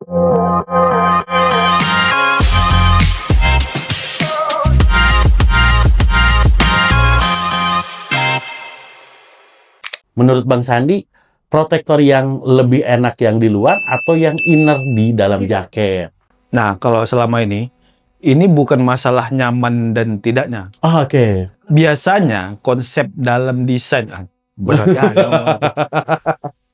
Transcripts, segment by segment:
Menurut Bang Sandi, protektor yang lebih enak yang di luar atau yang inner di dalam jaket? Nah, kalau selama ini bukan masalah nyaman dan tidaknya. Oh, oke. Biasanya konsep dalam desain berat ya,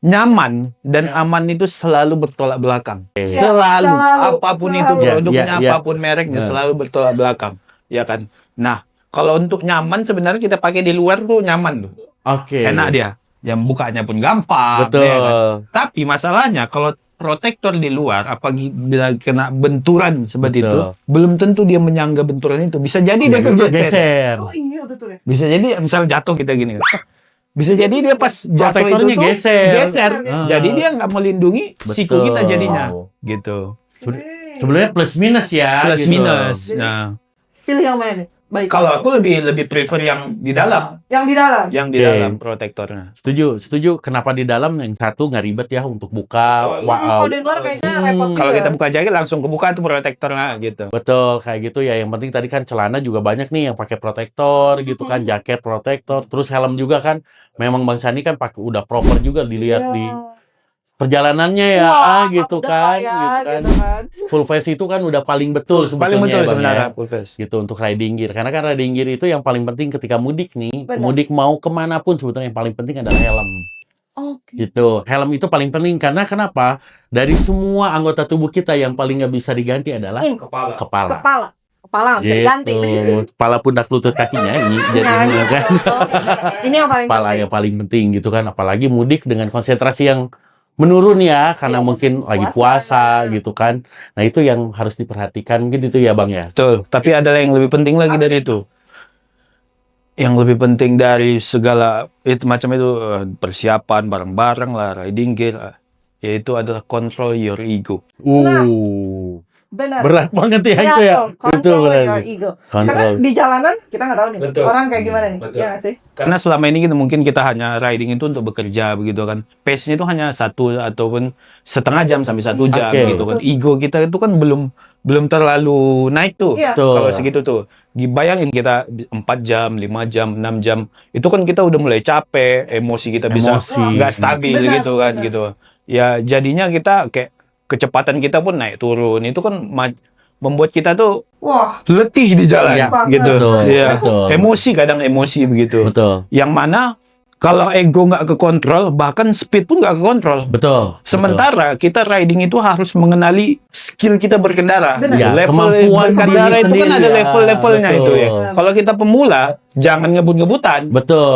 nyaman dan aman itu selalu bertolak belakang. Selalu apapun itu produknya, apapun mereknya selalu bertolak belakang, ya kan? Nah, kalau untuk nyaman sebenarnya kita pakai di luar tuh nyaman tuh. Oke. Enak dia. Yang bukanya pun gampang. Betul. Ya kan? Tapi masalahnya kalau protektor di luar, apabila kena benturan seperti itu, belum tentu dia menyangga benturan itu. Bisa jadi dia kegeser. Oh iya betul ya. Bisa jadi misal jatuh kita gini. Bisa jadi dia pas jatuh itu tuh geser. Jadi dia nggak melindungi siku kita jadinya. Gitu. Sebenarnya plus minus ya. Plus gitu. minus. Nah, Pilih yang mana nih? Baik. kalau aku lebih prefer yang di dalam. Yang di dalam. Yang di dalam protektornya. Setuju. Kenapa di dalam? Yang satu nggak ribet ya untuk buka. Kalau di luar kayaknya repot. Kalau kita buka jaket langsung kebuka tuh protektornya gitu. Betul, kayak gitu ya. Yang penting tadi kan celana juga banyak nih yang pakai protektor gitu kan, jaket protektor, terus helm juga kan. Memang Bang Sandi kan pakai udah proper juga dilihat di perjalanannya ya, gitu kan, gitu kan. Full face itu kan udah paling betul sebetulnya. Paling betul ya, Bang, sebenarnya ya. full face. Gitu untuk riding gear. Karena kan riding gear itu yang paling penting ketika mudik nih. Mudik mau kemanapun sebetulnya yang paling penting adalah helm. Gitu. Helm itu paling penting karena kenapa? Dari semua anggota tubuh kita yang paling nggak bisa diganti adalah kepala. Kepala nggak bisa diganti. Kepala, pundak, lutut, kaki nyanyi. Jadinya kan. Ini yang paling Kepala yang paling penting gitu kan. Apalagi mudik dengan konsentrasi yang menurun ya karena mungkin lagi puasa gitu kan. Nah, itu yang harus diperhatikan gitu ya, Bang ya. Betul. Tapi ada yang lebih penting lagi dari itu. Yang lebih penting dari segala itu macam itu persiapan barang-barang lah, riding gear, yaitu adalah control your ego. benar. Berat banget ya itu ya. Itu berat. Your ego. Karena di jalanan kita nggak tahu nih orang kayak gimana nih. Iya nggak sih? Karena selama ini mungkin kita hanya riding itu untuk bekerja begitu kan. Pace-nya itu hanya 1 ataupun setengah jam sampai 1 jam gitu kan. Ego kita itu kan belum terlalu naik tuh. Kalau segitu tuh. Bayangin kita 4 jam, 5 jam, 6 jam. Itu kan kita udah mulai capek, emosi kita bisa nggak stabil gitu kan gitu. Ya jadinya kita kayak kecepatan kita pun naik turun. Itu kan membuat kita tuh letih di jalan gitu. Emosi kadang emosi begitu. Yang mana kalau ego nggak kekontrol, bahkan speed pun nggak kekontrol. Sementara kita riding itu harus mengenali skill kita berkendara. Level berkendara itu kan ada level-levelnya itu ya. Kalau kita pemula, jangan ngebut-ngebutan.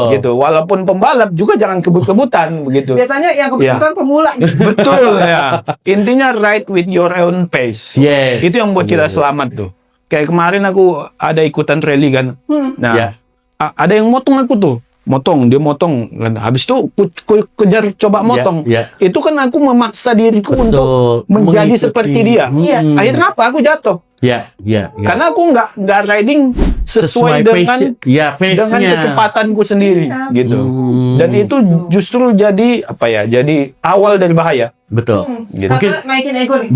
Gitu. Walaupun pembalap juga jangan kebut-kebutan begitu. Biasanya yang kebutuhan pemula. Betul ya. Intinya ride with your own pace. Itu yang buat kita selamat tuh. Kayak kemarin aku ada ikutan rally kan. Nah, ada yang motong aku tuh. Dia motong. Habis itu kejar coba motong. Itu kan aku memaksa diriku untuk menjadi seperti dia. Akhirnya apa? Aku jatuh. Karena aku nggak riding sesuai dengan kecepatanku sendiri gitu. Dan itu justru jadi jadi awal dari bahaya. Gitu. Mungkin naikin ego nih.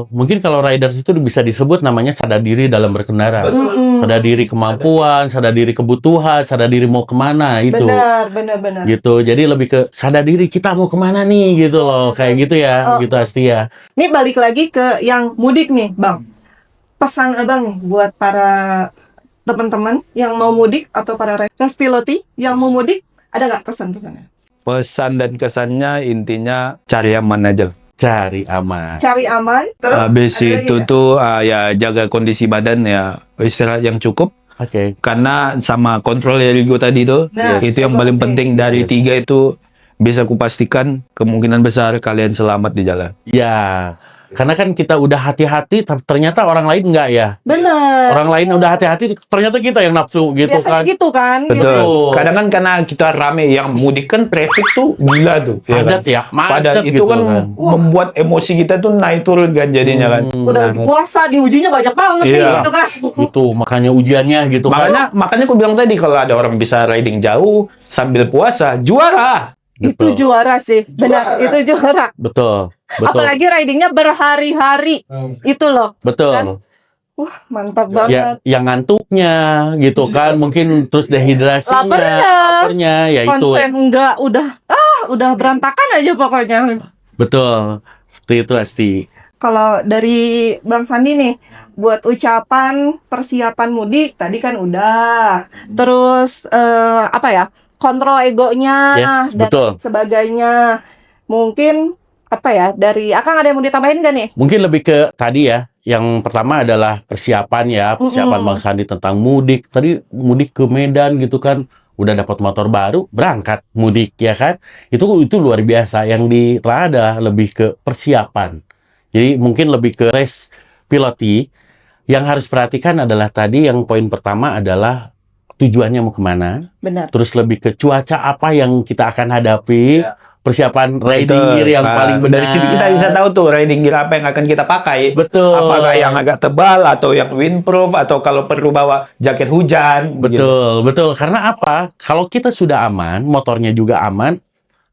Mungkin kalau riders itu bisa disebut namanya sadar diri dalam berkendara. Sadar diri kemampuan, sadar diri kebutuhan, sadar diri mau kemana itu. Benar. Gitu. Jadi lebih ke sadar diri kita mau kemana nih gitu loh. Kayak gitu ya, gitu Asti ya. Ini balik lagi ke yang mudik nih, Bang. Pesan Abang nih buat para teman-teman yang mau mudik atau para riders piloti yang mau mudik, ada nggak pesan-pesannya? Pesan dan kesannya intinya cari aman aja. Cari aman. Terus habis itu tuh ya jaga kondisi badan ya, istirahat yang cukup. Karena sama kontrol ego tadi tuh, itu yang paling penting dari 3 itu bisa kupastikan kemungkinan besar kalian selamat di jalan. Karena kan kita udah hati-hati, ternyata orang lain enggak ya. Benar. Orang lain udah hati-hati, ternyata kita yang nafsu gitu. Biasanya gitu kan. Betul. Kadang kan karena kita rame, yang mudik kan traffic tuh gila tuh. Macet itu gitu kan membuat emosi kita tuh naik turun kan jadinya kan. Udah puasa, diujinya banyak banget nih gitu kan. Itu makanya ujiannya gitu. Makanya aku bilang tadi kalau ada orang bisa riding jauh sambil puasa, juara. Itu Betul. juara sih, benar. Itu juara. Betul. Betul. Apalagi ridingnya berhari-hari. Itu loh. Betul. Kan? Wah, mantap Ya, banget. yang ngantuknya gitu kan, mungkin terus dehidrasinya, laparnya, ya itu. Konsen enggak udah berantakan aja pokoknya. Betul. Seperti itu Asti. Kalau dari Bang Sandi nih, buat ucapan persiapan mudik tadi kan udah. Terus apa ya? Kontrol egonya Yes, dan betul. sebagainya. Mungkin apa ya? Dari Akang ada yang mau ditambahin nggak nih? Mungkin lebih ke tadi ya. Yang pertama adalah persiapan ya, persiapan Bang Sandi tentang mudik. Tadi mudik ke Medan gitu kan, udah dapat motor baru, berangkat mudik ya kan. Itu luar biasa. Yang ditelah ada lebih ke persiapan. Jadi mungkin lebih ke race piloti. Yang harus perhatikan adalah tadi yang poin pertama adalah tujuannya mau kemana. Benar. Terus lebih ke cuaca apa yang kita akan hadapi. Persiapan riding gear yang paling benar. Dari sini kita bisa tahu tuh riding gear apa yang akan kita pakai. Betul. Apakah yang agak tebal atau yang windproof atau kalau perlu bawa jaket hujan. Betul, betul. Karena apa? Kalau kita sudah aman, motornya juga aman,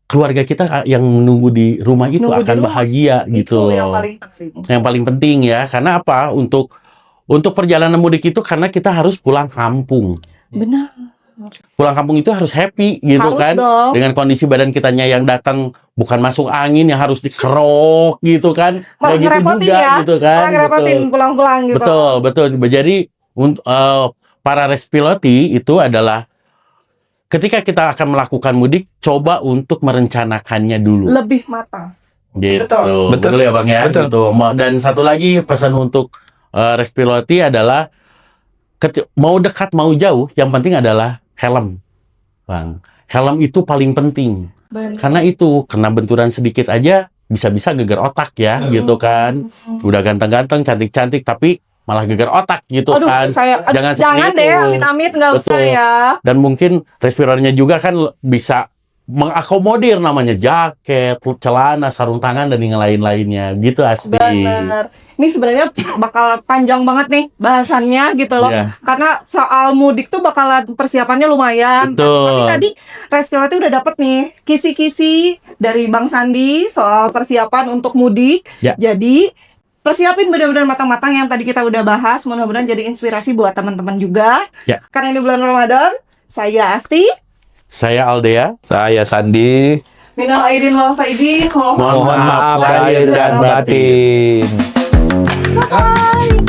keluarga kita yang menunggu di rumah itu Nunggu di akan rumah. bahagia Itu gitu yang loh. paling penting. Yang paling penting ya. Karena apa? Untuk perjalanan mudik itu karena kita harus pulang kampung. Benar. Pulang kampung itu harus happy gitu Harus kan. dong. Dengan kondisi badan kitanya yang datang bukan masuk angin yang harus dikerok gitu kan. Malah Kayak gitu ngerepotin juga ya. gitu kan. Malah ngerepotin Betul. pulang-pulang gitu. Betul, betul. Jadi para race piloti itu adalah ketika kita akan melakukan mudik, coba untuk merencanakannya dulu. Lebih matang. Gitu. Betul. Betul. ya Bang ya. Betul. Gitu. Dan satu lagi pesan untuk race piloti adalah mau dekat mau jauh, yang penting adalah helm, Bang. Helm itu paling penting. Benar. Karena itu, kena benturan sedikit aja bisa-bisa geger otak ya, gitu kan. Udah ganteng-ganteng, cantik-cantik, tapi malah geger otak gitu Aduh, kan. jangan seperti deh, itu. amit-amit nggak usah Betul. ya. Dan mungkin respiratornya juga kan bisa mengakomodir namanya jaket, celana, sarung tangan, dan yang lain-lainnya. Gitu Asti. Benar. Ini sebenarnya bakal panjang banget nih bahasannya gitu loh. Iya. Karena soal mudik tuh bakalan persiapannya lumayan. Betul. Tapi tadi Respilati udah dapet nih kisi-kisi dari Bang Sandi soal persiapan untuk mudik. Ya. Jadi persiapin benar-benar matang-matang yang tadi kita udah bahas. Mudah-mudahan jadi inspirasi buat teman-teman juga. Ya. Karena ini bulan Ramadan, saya Asti. Saya Aldea. Saya Sandi. Minal aidin wal faidin. Mohon maaf lahir dan batin. Bye.